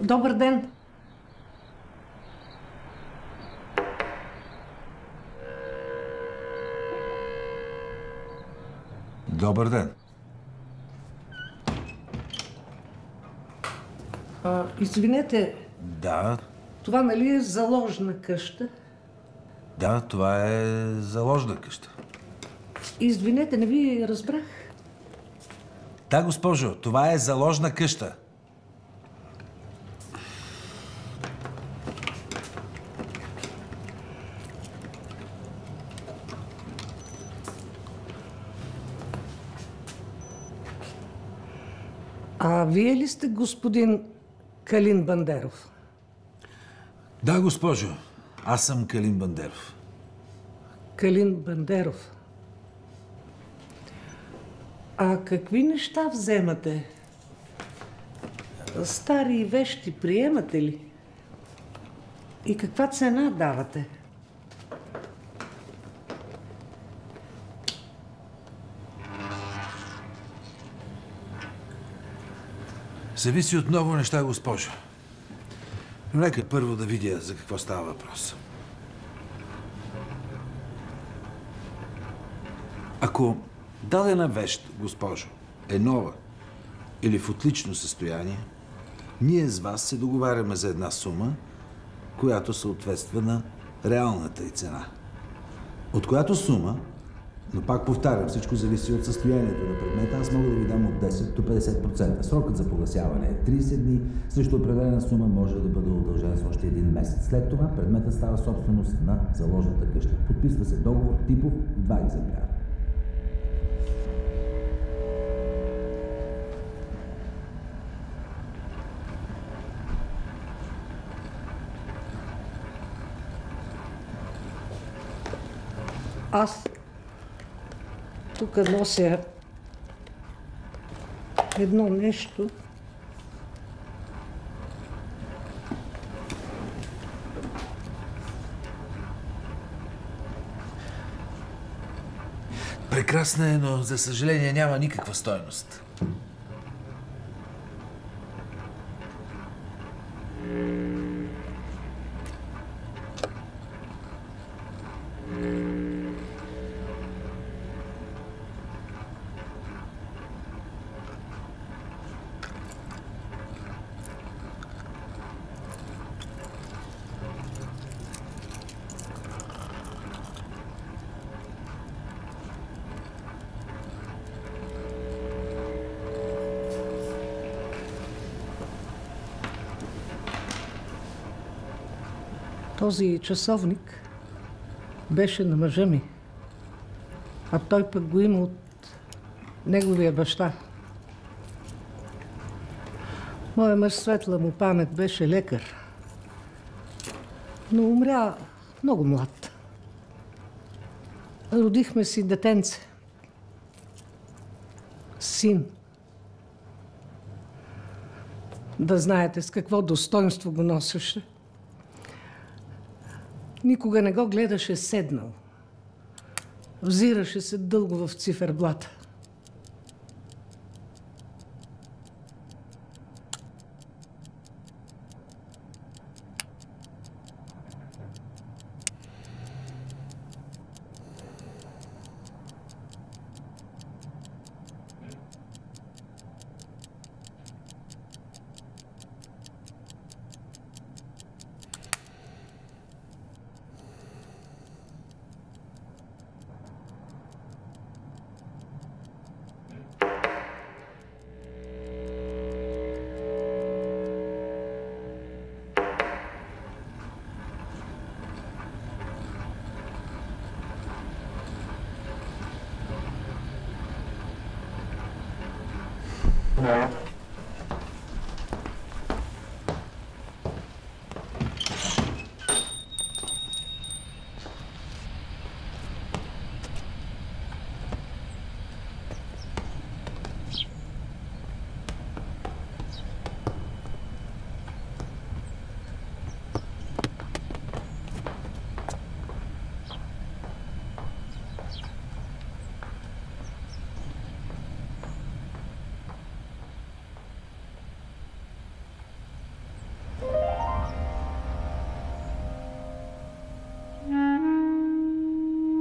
Добър ден! Добър ден! Извинете, Да, това нали е заложна къща? да, това е заложна къща. Извинете, не ви разбрах. Да, госпожо, това е заложна къща. А вие ли сте господин Калин Бандеров? Да, госпожо, аз съм Калин Бандеров. Калин Бандеров. А какви неща вземате? Стари вещи приемате ли? И каква цена давате? Зависи от много неща, госпожо. Но нека първо да видя за какво става въпрос. Ако дадена вещ, госпожо, е нова или в отлично състояние, ние с вас се договаряме за една сума, която съответства на реалната й цена. От която сума, но пак повтарям, всичко зависи от състоянието на предмета, аз мога да ви дам от 10 до 50%. Срокът за погасяване е 30 дни, срещу определена сума може да бъде удължен с още един месец. След това предметът става собственост на заложната къща. Подписва се договор типов в 2 екземпляра. Аз тук нося едно нещо. Прекрасна е, но за съжаление няма никаква стойност. Този часовник беше на мъжа ми, а той пък го има от неговия баща. Моя мъж, светла му памет, беше лекар, но умря много млад. Родихме си детенце. Син. Да знаете с какво достоинство го носеше. Никога не го гледаше седнал. Взираше се дълго в циферблата. No.